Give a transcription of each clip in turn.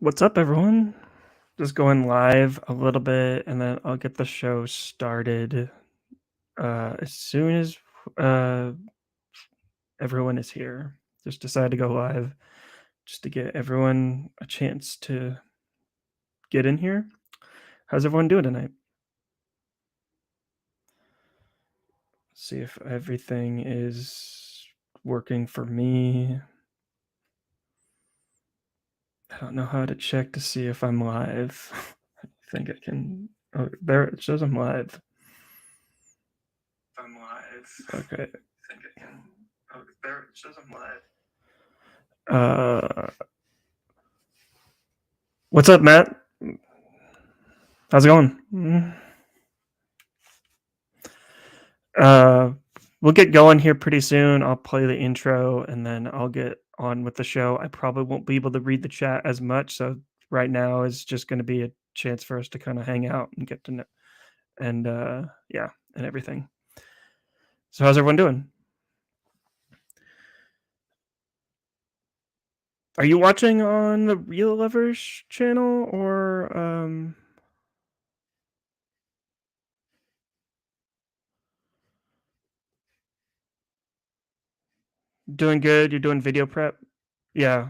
What's up, everyone? Just going live a little bit, and then I'll get the show started as soon as uh, everyone is here. Just decided to go live just to get everyone a chance to get in here. How's everyone doing tonight? See if everything is working for me. I don't know how to check to see if I'm live. I think I can. Oh, there it shows I'm live. I'm live. Okay. I think I can. Oh, there it says I'm live. What's up, Matt? How's it going? Uh, we'll get going here pretty soon. I'll play the intro and then I'll get on with the show. I probably won't be able to read the chat as much, so right now is just going to be a chance for us to kind of hang out and get to know and yeah, and everything. So how's everyone doing? Are you watching on the Real Lovers channel or doing good? You're doing video prep? Yeah.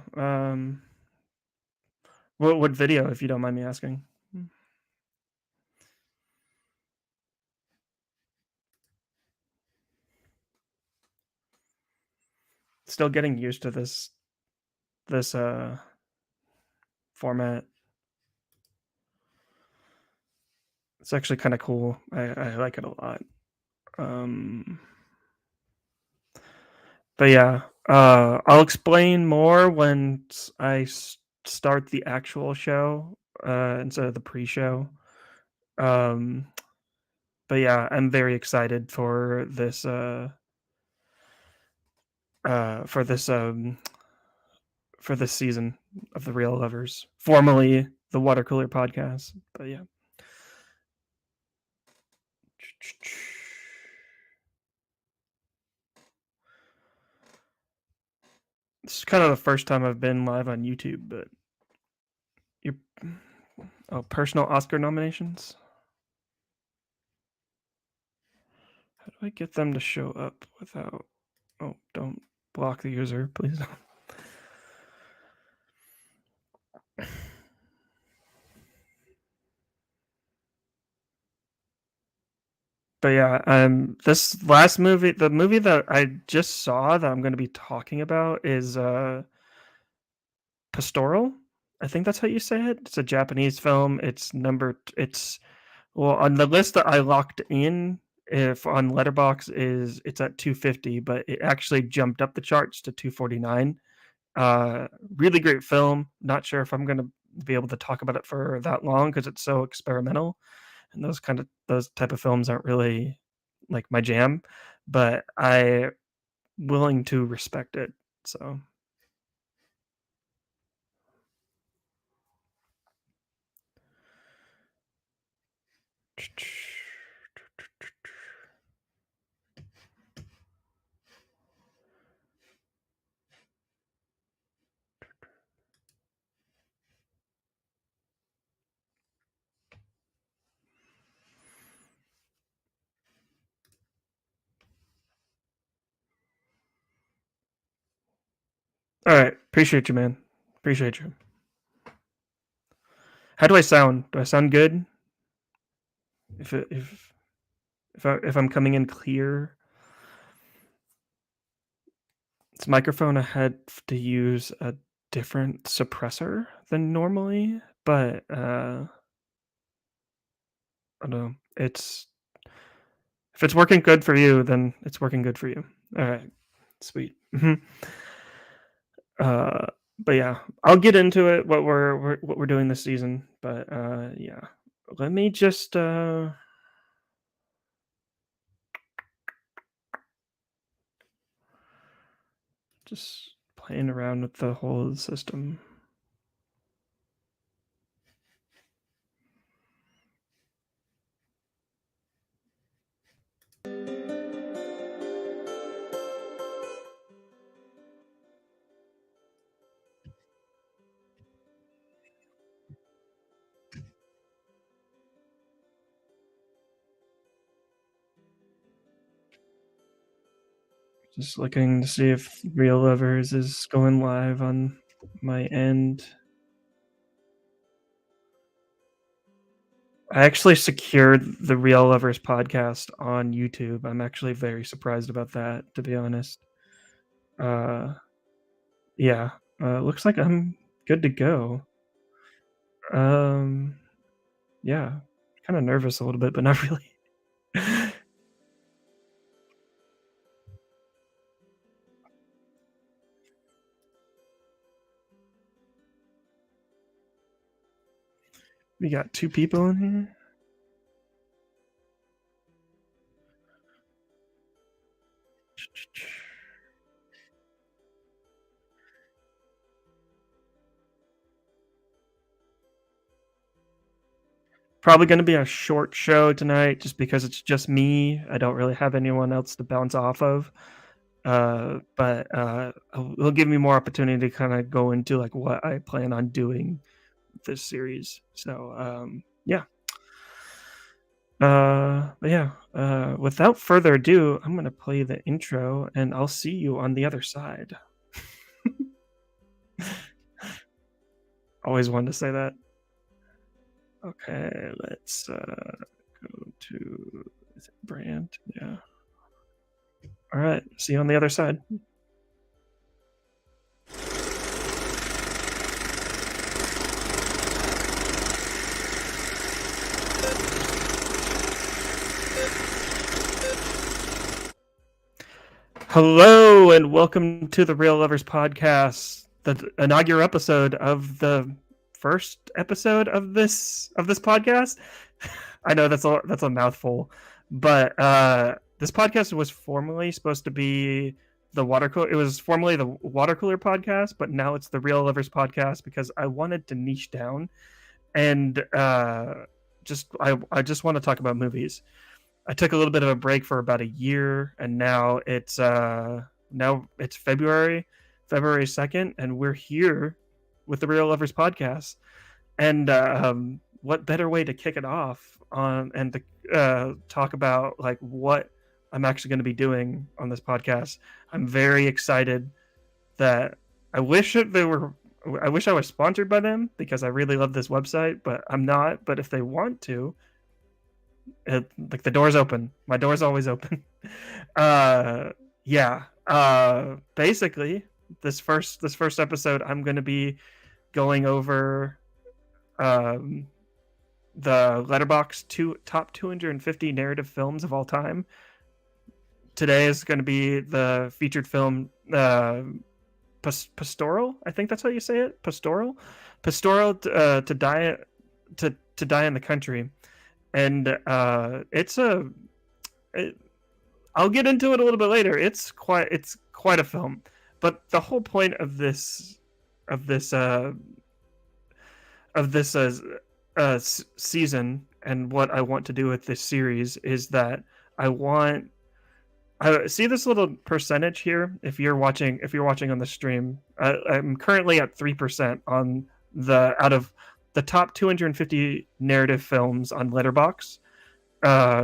What video, if you don't mind me asking? Still getting used to this format. It's actually kind of cool. I like it a lot. But yeah, I'll explain more when I start the actual show instead of the pre-show. Um, but yeah, I'm very excited for this for this season of the Real Lovers, formerly the Water Cooler Podcast. But yeah. This is kind of the first time I've been live on YouTube, but your personal Oscar nominations. How do I get them to show up without? Oh, don't block the user, please. But yeah, this last movie, the movie that I just saw that I'm going to be talking about is Pastoral. I think that's how you say it. It's a Japanese film. It's well on the list that I locked in. If on Letterbox is it's at 250, but it actually jumped up the charts to 249. Really great film. Not sure if I'm gonna be able to talk about it for that long because it's so experimental, and those type of films aren't really like my jam. But I willing to respect it. So all right, appreciate you, man. Appreciate you. How do I sound? Do I sound good? If I'm coming in clear, this microphone I had to use a different suppressor than normally, but I don't know. It's if it's working good for you, then it's working good for you. All right, sweet. Uh, but yeah, I'll get into it. What we're doing this season, but yeah, let me just playing around with the whole system. Just looking to see if Real Lovers is going live on my end. I actually secured the Real Lovers podcast on YouTube. I'm actually very surprised about that, to be honest. Uh, yeah, looks like I'm good to go. Um, yeah, kind of nervous a little bit, but not really. We got two people in here. Probably going to be a short show tonight just because it's just me. I don't really have anyone else to bounce off of. But it'll give me more opportunity to kind of go into like what I plan on doing with this series. So yeah. But yeah. Without further ado, I'm gonna play the intro, and I'll see you on the other side. Always wanted to say that. Okay, let's go to is it brand. Yeah. All right. See you on the other side. Hello and welcome to the Real Lovers podcast, the inaugural episode of the first episode of this podcast. I know that's a mouthful, but this podcast was formerly supposed to be the water cooler. It was formerly the water cooler podcast, but now it's the Real Lovers podcast because I wanted to niche down and I just want to talk about movies. I took a little bit of a break for about a year, and now it's February 2nd, and we're here with the Real Lovers podcast. And what better way to kick it off on and to talk about like what I'm actually going to be doing on this podcast? I'm very excited that I wish that they were. I wish I was sponsored by them because I really love this website, but I'm not. But if they want to, like the door's open. My door's always open. Yeah. Basically, this first episode, I'm going to be going over um the Letterbox top 250 narrative films of all time. Today is going to be the featured film Pastoral. I think that's how you say it. Pastoral to die to die in the country, and I'll get into it a little bit later. It's quite a film, but the whole point of of this uh, season and what I want to do with this series is that I see this little percentage here. If you're watching on the stream, I'm currently at 3% on the out of the top 250 narrative films on Letterbox.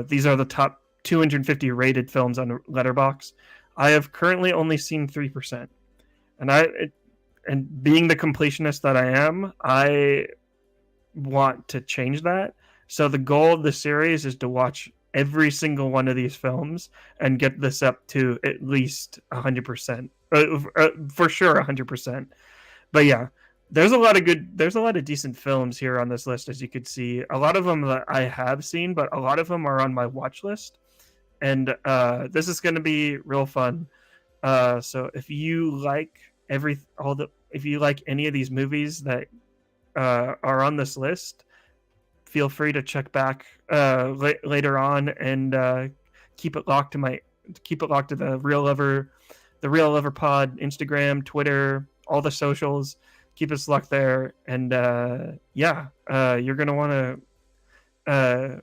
These are the top 250 rated films on Letterbox. I have currently only seen 3%, and and being the completionist that I am, I want to change that. So the goal of the series is to watch every single one of these films and get this up to at least 100%. For sure 100%. But yeah, there's a lot of decent films here on this list, as you could see. A lot of them that I have seen, but a lot of them are on my watch list. And this is going to be real fun. So if you like if you like any of these movies that are on this list, feel free to check back later on and keep it locked to the Real Lover Pod Instagram, Twitter, all the socials. Keep us locked there, and you're gonna want to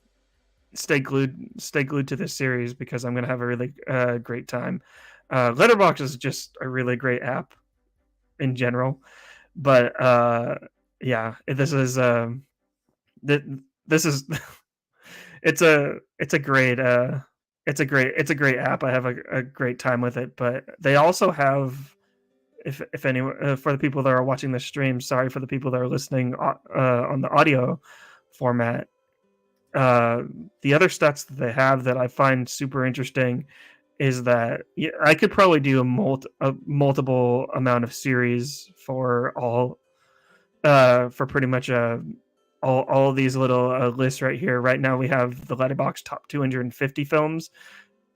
stay glued to this series because I'm gonna have a really great time. Letterbox is just a really great app in general, but yeah, this is it's a great it's a great app. I have a great time with it, but they also have, if anyone, for the people that are watching the stream, sorry for the people that are listening on the audio format. Uh, the other stats that they have that I find super interesting is that I could probably do a multiple amount of series for all for pretty much all of these little lists right here. Right now we have the Letterboxd top 250 films.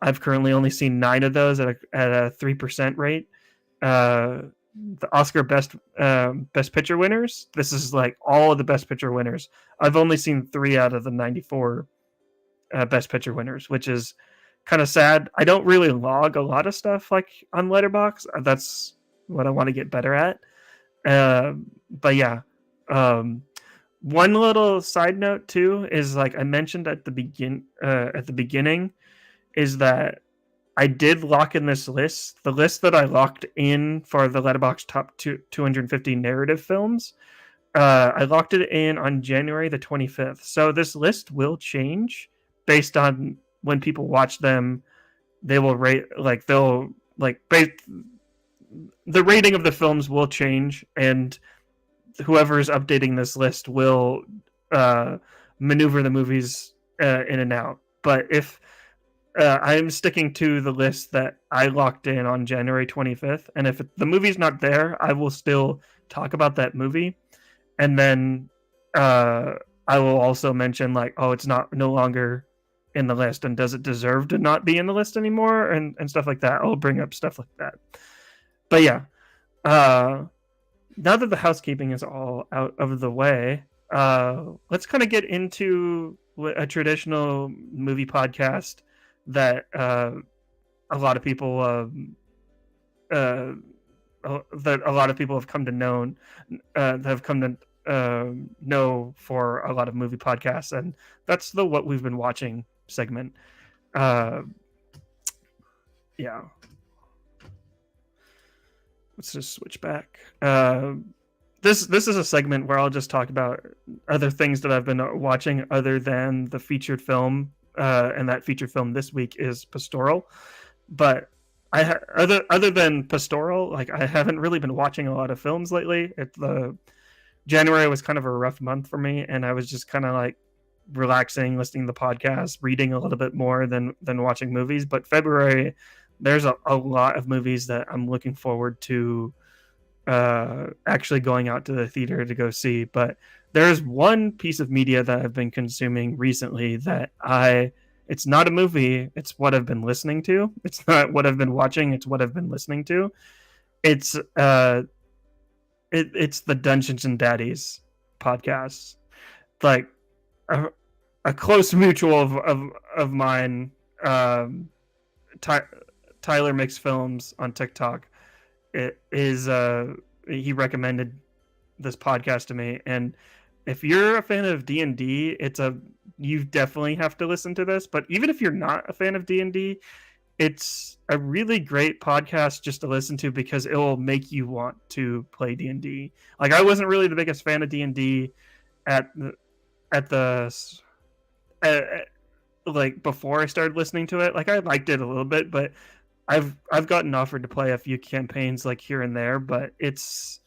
I've currently only seen 9 of those at a 3% rate. The Oscar best picture winners. This is like all of the best picture winners. I've only seen 3 out of the 94 best picture winners, which is kind of sad. I don't really log a lot of stuff like on Letterboxd. That's what I want to get better at. But yeah, one little side note too is, like I mentioned at the beginning, is that I did lock in this list. The list that I locked in for the Letterboxd top 250 narrative films, I locked it in on January the 25th. So this list will change based on when people watch them. They will rate, like they'll like the rating of the films will change, and whoever is updating this list will maneuver the movies in and out. But if I'm sticking to the list that I locked in on January 25th, and if the movie's not there, I will still talk about that movie, and then I will also mention like, oh, it's no longer in the list, and does it deserve to not be in the list anymore, and stuff like that. I'll bring up stuff like that. But yeah, now that the housekeeping is all out of the way, let's kind of get into a traditional movie podcast that a lot of people that a lot of people have come to know for a lot of movie podcasts, and that's the what we've been watching segment. Yeah. Let's just switch back. This is a segment where I'll just talk about other things that I've been watching other than the featured film, and that featured film this week is Pastoral. But other than Pastoral, like I haven't really been watching a lot of films lately. January was kind of a rough month for me, and I was just kind of like relaxing, listening to the podcast, reading a little bit more than watching movies. But February, there's a lot of movies that I'm looking forward to actually going out to the theater to go see. But there's one piece of media that I've been consuming recently that it's not a movie, it's what I've been listening to. It's not what I've been watching, it's what I've been listening to. It's it's the Dungeons and Daddies podcast. Like a close mutual of mine, Tyler Makes Films on TikTok, he recommended this podcast to me, and if you're a fan of D&D, you definitely have to listen to this. But even if you're not a fan of D&D, it's a really great podcast just to listen to because it will make you want to play D&D. Like I wasn't really the biggest fan of D&D like before I started listening to it. Like I liked it a little bit, but I've gotten offered to play a few campaigns like here and there, but it's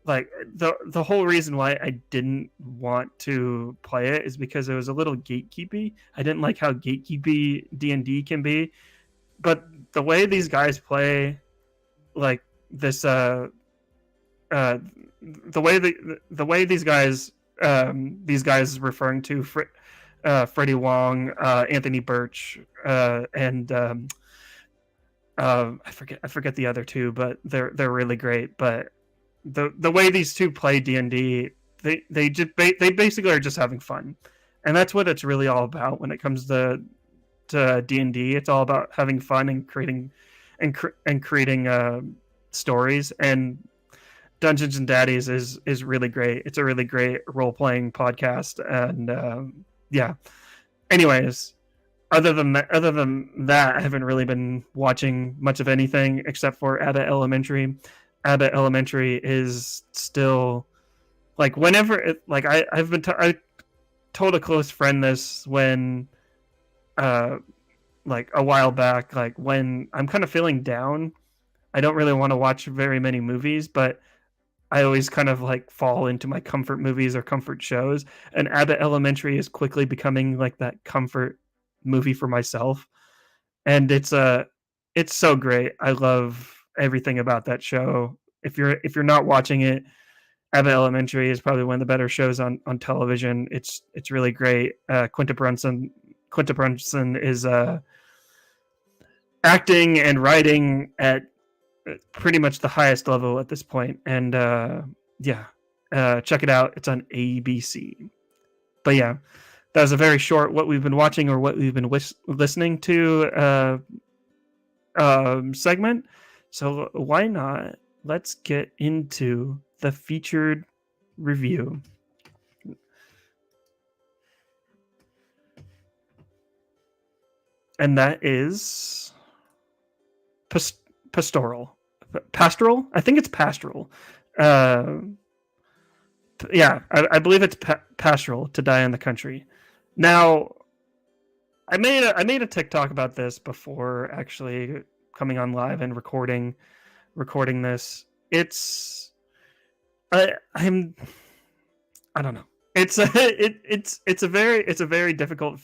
like the whole reason why I didn't want to play it is because it was a little gatekeepy. I didn't like how gatekeepy D&D can be, but the way these guys play, like this, the way these guys referring to Freddie Wong, Anthony Birch, and I forget the other two, but they're really great. But the way these two play D&D, they basically are just having fun, and that's what it's really all about when it comes to D&D. It's all about having fun and creating stories. And Dungeons and Daddies is really great. It's a really great role playing podcast, and yeah. Anyways, other than that, I haven't really been watching much of anything except for Abbott Elementary. Abbott Elementary is still like whenever I told a close friend this when like a while back, like when I'm kind of feeling down. I don't really want to watch very many movies, but I always kind of like fall into my comfort movies or comfort shows. And Abbott Elementary is quickly becoming like that comfort movie for myself. And it's so great. I love everything about that show. If you're not watching it, Abbott Elementary is probably one of the better shows on television. It's really great. Quinta Brunson is acting and writing at pretty much the highest level at this point. And yeah, check it out. It's on ABC. But yeah, that was a very short what we've been watching or what we've been listening to segment. So why not? Let's get into the featured review. And that is Pastoral. I think it's Pastoral. Yeah, I believe it's Pastoral, To Die in the Country. Now, I made a TikTok about this before actually coming on live and recording this. I don't know. It's a very difficult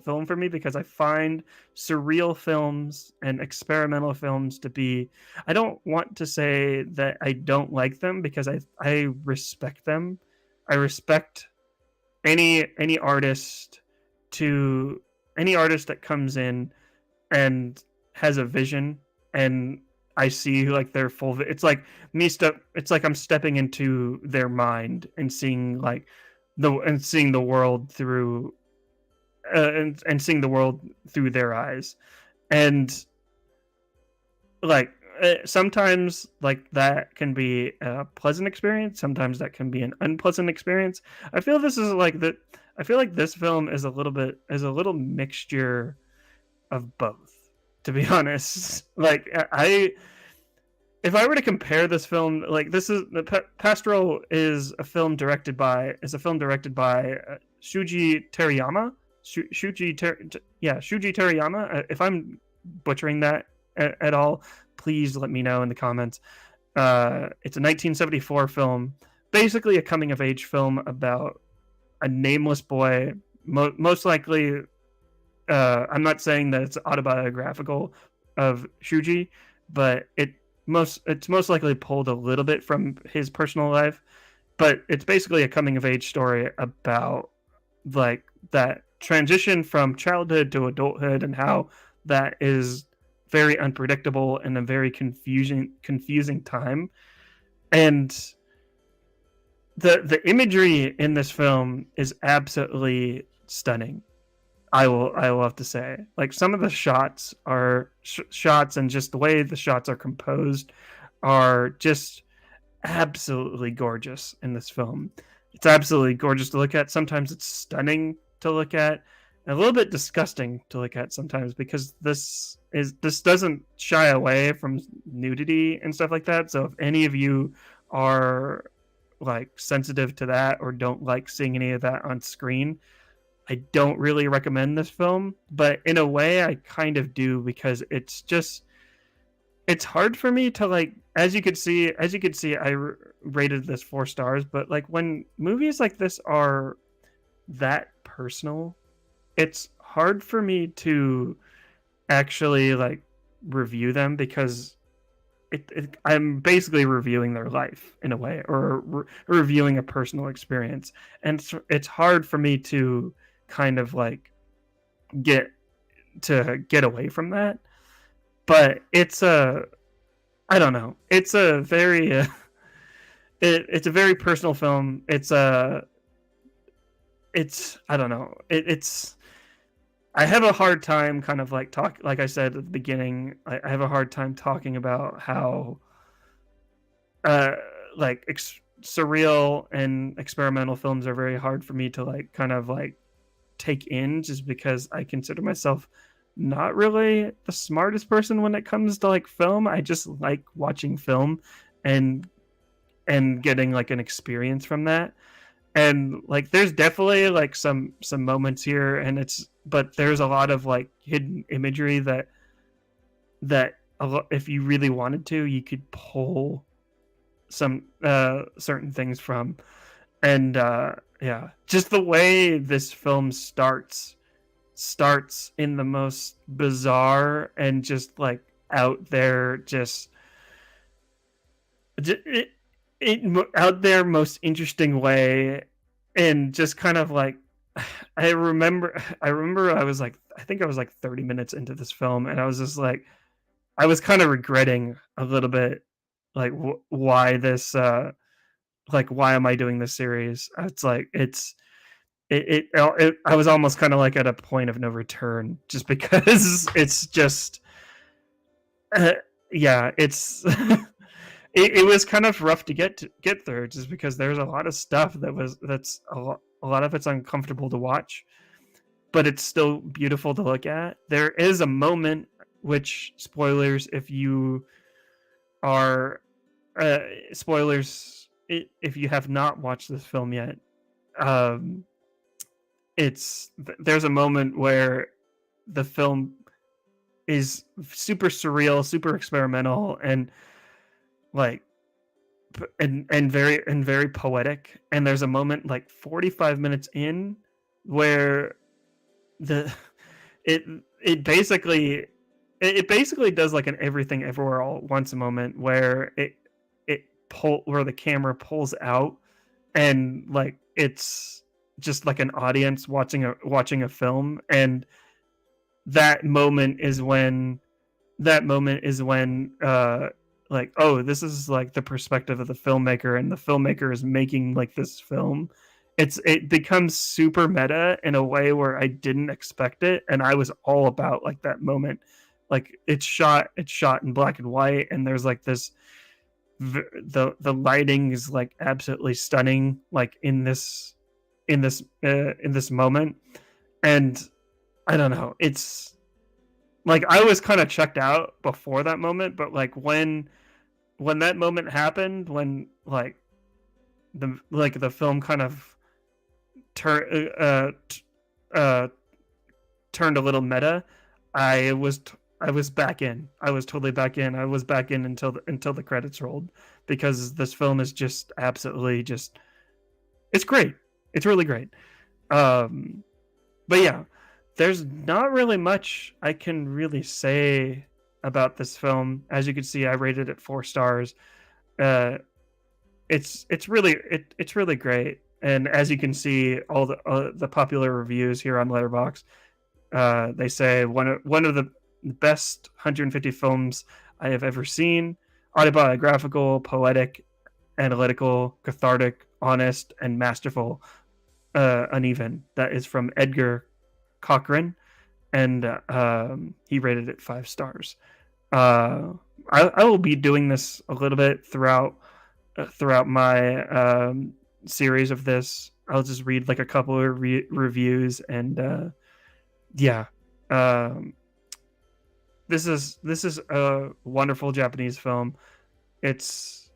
film for me because I find surreal films and experimental films to be. I don't want to say that I don't like them because I respect them. I respect any artist that comes in and has a vision, and I see like their full. It's like It's like I'm stepping into their mind and seeing like seeing the world through, and seeing the world through their eyes, and like sometimes like that can be a pleasant experience. Sometimes that can be an unpleasant experience. I feel this is like that. I feel like this film is a little mixture of both. To be honest, like if I were to compare this film, like this is Pastoral is a film directed by Shuji Terayama. Shuji Terayama. If I'm butchering that at all, please let me know in the comments. It's a 1974 film, basically a coming of age film about a nameless boy. Most likely, I'm not saying that it's autobiographical of Shuji, but it's most likely pulled a little bit from his personal life. But it's basically a coming of age story about like that transition from childhood to adulthood and how that is very unpredictable and a very confusing time. And the imagery in this film is absolutely stunning. I will have to say, like some of the shots are shots, and just the way the shots are composed are just absolutely gorgeous in this film. It's absolutely gorgeous to look at. Sometimes it's stunning to look at, and a little bit disgusting to look at sometimes, because this doesn't shy away from nudity and stuff like that. So if any of you are like sensitive to that or don't like seeing any of that on screen, I don't really recommend this film. But in a way I kind of do, because it's hard for me to like, as you could see I rated this 4 stars, but like when movies like this are that personal, it's hard for me to actually like review them, because I'm basically reviewing their life in a way, or reviewing a personal experience, and it's hard for me to kind of like get away from that. But I don't know, it's a very it's a very personal film. I don't know, I have a hard time kind of like like I said at the beginning, I have a hard time talking about how like surreal and experimental films are very hard for me to like kind of like take in, just because I consider myself not really the smartest person when it comes to like film. I just like watching film and getting like an experience from that. And like there's definitely like some moments here, and it's but there's a lot of like hidden imagery that if you really wanted to, you could pull some certain things from. And yeah, just the way this film starts in the most bizarre and just like out there, just it, out there most interesting way. And just kind of like I remember I was like, I think I was like 30 minutes into this film, and I was just like, I was kind of regretting a little bit, like why this like why am I doing this series. It's like I was almost kind of like at a point of no return, just because it's just uh, yeah, it's it was kind of rough to get through, just because there's a lot of stuff that's a lot of it's uncomfortable to watch, but it's still beautiful to look at. There is a moment, which spoilers if you are uh, spoilers if you have not watched this film yet. Um, there's a moment where the film is super surreal, super experimental, and like and very poetic. And there's a moment like 45 minutes in where the it it basically it basically does like an everything everywhere all at once moment, where where the camera pulls out, and like it's just like an audience watching a film. And that moment is when like, oh, this is like the perspective of the filmmaker, and the filmmaker is making like this film. It becomes super meta in a way where I didn't expect it, and I was all about like that moment. Like it's shot in black and white, and there's like this the lighting is like absolutely stunning, like in this moment. And I don't know, it's like I was kind of checked out before that moment, but like when that moment happened, when like the film kind of turn uh turned a little meta, I was I was back in. I was totally back in. I was back in until the credits rolled, because this film is just absolutely just it's great. It's really great. Um but yeah, there's not really much I can really say about this film. As you can see, I rated it 4 stars. Uh it's really great. And as you can see, all the popular reviews here on Letterboxd, they say one of the best 150 films I have ever seen. Autobiographical, poetic, analytical, cathartic, honest, and masterful. Uneven. That is from Edgar Cochrane, and he rated it 5 stars. Uh, I will be doing this a little bit throughout my series of this. I'll just read like a couple of reviews, and yeah, um, this is a wonderful Japanese film. It's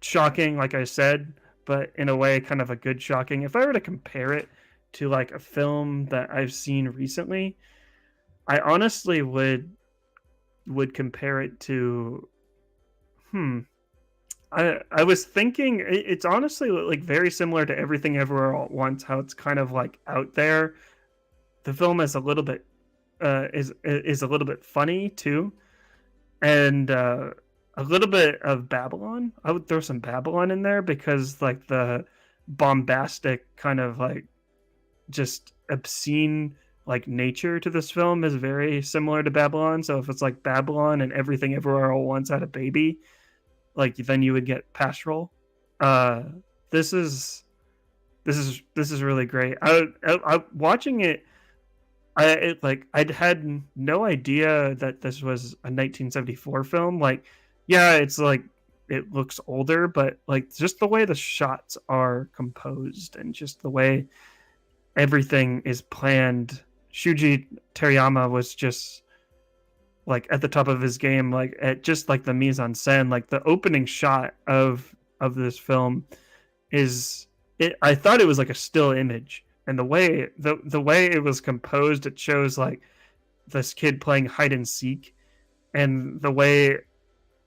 shocking, like I said, but in a way, kind of a good shocking. If I were to compare it to like a film that I've seen recently, I honestly would compare it to hmm. I was thinking it's honestly like very similar to Everything Everywhere All at Once. How it's kind of like out there. The film is a little bit is a little bit funny too, and a little bit of Babylon. I would throw some Babylon in there, because like the bombastic kind of like just obscene like nature to this film is very similar to Babylon. So if it's like Babylon and Everything Everywhere All at Once had a baby, like then you would get Pastoral. Uh, this is this is really great. I watching it. I'd had no idea that this was a 1974 film. Like, yeah, it's like it looks older, but like just the way the shots are composed, and just the way everything is planned. Shuji Terayama was just like at the top of his game, like at just like the mise en scène, like the opening shot of this film is I thought it was like a still image, and the way it was composed, it shows like this kid playing hide and seek, and the way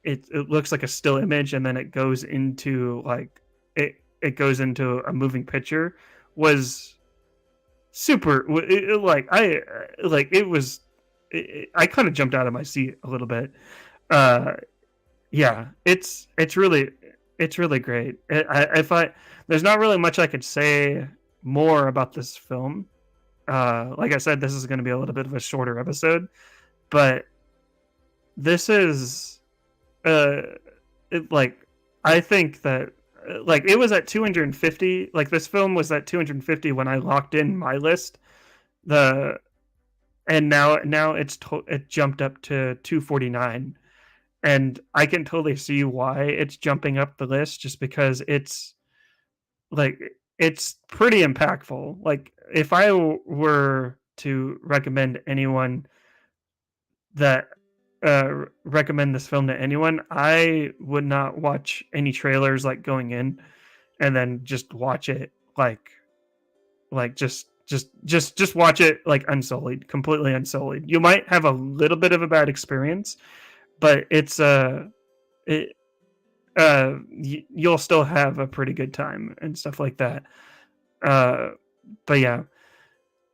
it looks like a still image, and then it goes into like it goes into a moving picture was super. Like it was. I kind of jumped out of my seat a little bit. Uh, yeah, it's really great. I find there's not really much I could say more about this film. Like I said, this is going to be a little bit of a shorter episode, but this is uh, like I think that like it was at 250. Like this film was at 250 when I locked in my list. The and now it jumped up to 249, and I can totally see why it's jumping up the list, just because like it's pretty impactful. Like if I were to recommend anyone that recommend this film to anyone, I would not watch any trailers like going in, and then just watch it like just watch it like unsullied, completely unsullied. You might have a little bit of a bad experience, but it you'll still have a pretty good time and stuff like that. Uh, but yeah.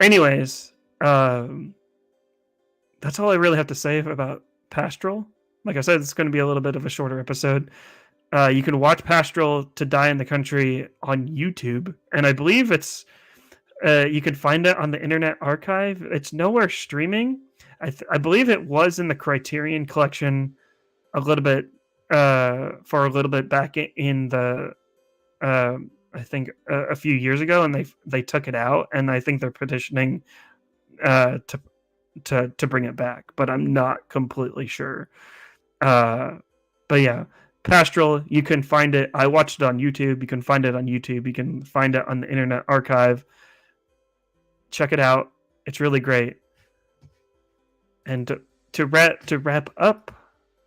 Anyways, that's all I really have to say about Pastoral. Like I said, it's going to be a little bit of a shorter episode. You can watch Pastoral to Die in the Country on YouTube, and I believe it's you can find it on the Internet Archive. It's nowhere streaming. I believe it was in the Criterion Collection a little bit for a little bit back in the I think a few years ago, and they took it out, and I think they're petitioning to bring it back, but I'm not completely sure. But yeah, Pastoral, you can find it. I watched it on YouTube. You can find it on YouTube. You can find it on the Internet Archive. Check it out. It's really great. And to wrap up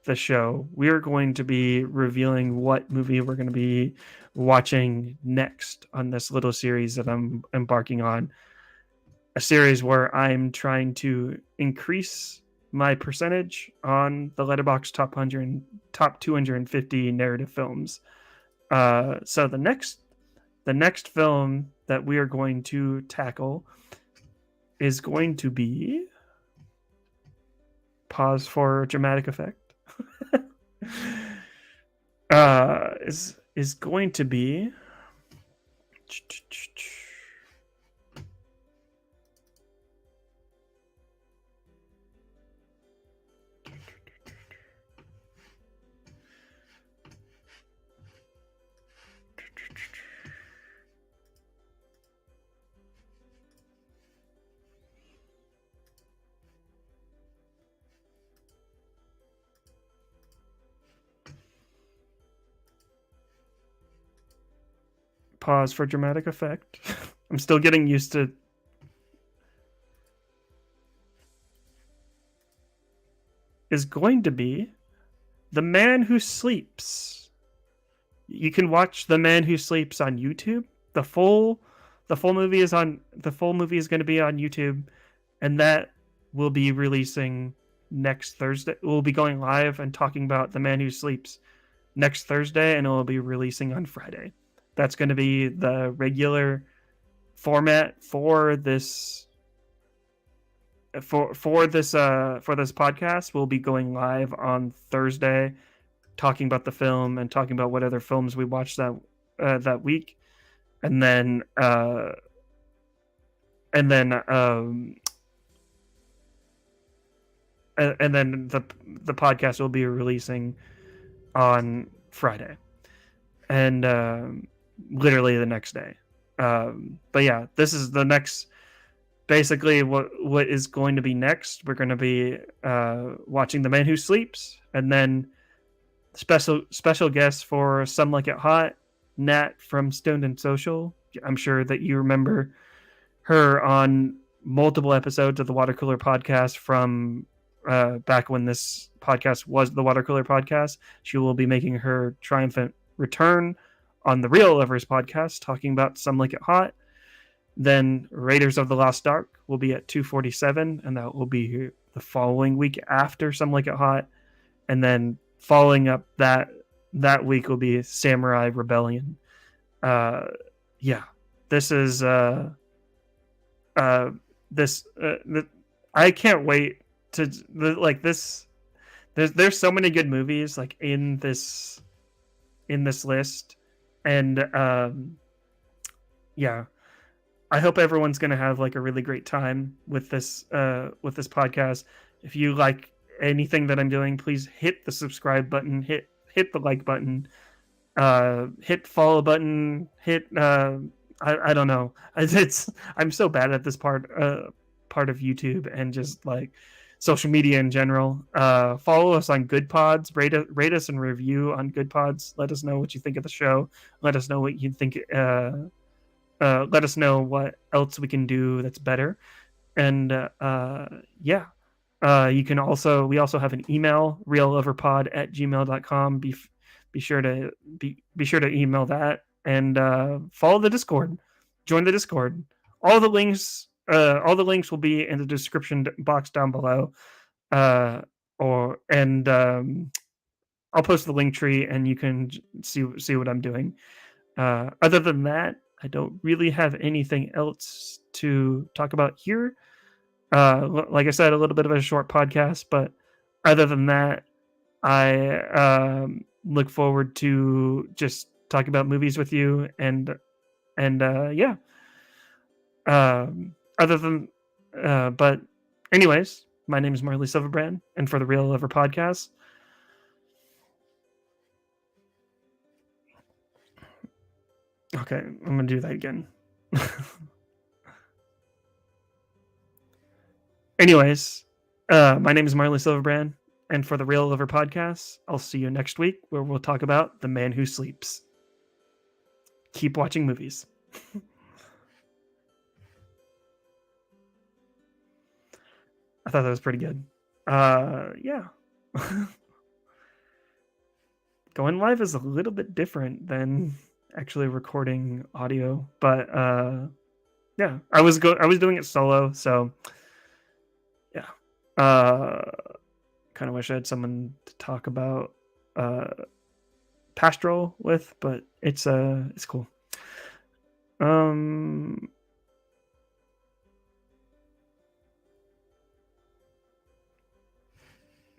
the show, we are going to be revealing what movie we're going to be watching next on this little series that I'm embarking on. A series where I'm trying to increase my percentage on the Letterboxd top 250 narrative films. So the next film that we are going to tackle is going to be, pause for dramatic effect. Is going to be pause for dramatic effect. I'm still getting used to. Is going to be The Man Who Sleeps. You can watch The Man Who Sleeps on YouTube. The full movie is going to be on YouTube, and that will be releasing next Thursday. We'll be going live and talking about The Man Who Sleeps next Thursday, and it will be releasing on Friday. That's going to be the regular format for this for this podcast. We'll be going live on Thursday, talking about the film and talking about what other films we watched that week, and then the podcast will be releasing on Friday, and literally the next day. But yeah, this is the next. Basically, what is going to be next? We're going to be watching The Man Who Sleeps, and then special guests for Some Like It Hot, Nat from Stoned and Social. I'm sure that you remember her on multiple episodes of the Water Cooler Podcast from back when this podcast was the Water Cooler Podcast. She will be making her triumphant return on the Real Lovers podcast talking about Some Like It Hot. Then Raiders of the Lost Ark will be at 2:47, and that will be the following week after Some Like It Hot. And then following up that week will be Samurai Rebellion. Yeah, this is I can't wait to like this. There's so many good movies like in this list, and yeah, I hope everyone's gonna have like a really great time with this podcast. If you like anything that I'm doing, please hit the subscribe button, hit the like button, hit follow button, hit I don't know. I'm so bad at this part of YouTube and just like social media in general. Follow us on Good Pods, rate us and review on Good Pods. Let us know what you think of the show. Let us know what you think. Let us know what else we can do that's better. And yeah. We also have an email, realloverpod@gmail.com. Be sure to email that, and follow the Discord. Join the Discord. All the links will be in the description box down below. I'll post the link tree, and you can see what I'm doing. Other than that, I don't really have anything else to talk about here. Like I said, a little bit of a short podcast, but other than that, I look forward to just talking about movies with you, and yeah. But anyways, my name is Marley Silverbrand, and for the Real Lover podcast. Okay, I'm gonna do that again. Anyways, my name is Marley Silverbrand, and for the Real Lover podcast, I'll see you next week where we'll talk about The Man Who Sleeps. Keep watching movies. I thought that was pretty good. Yeah. Going live is a little bit different than actually recording audio, but yeah, I was doing it solo, so yeah. Kind of wish I had someone to talk about Pastoral with, but it's cool.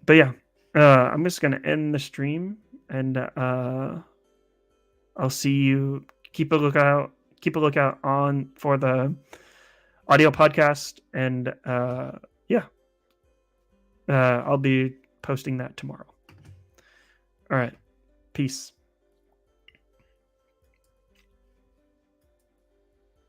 But yeah, I'm just gonna end the stream, and I'll see you. Keep a lookout on for the audio podcast, and yeah, I'll be posting that tomorrow. All right, peace.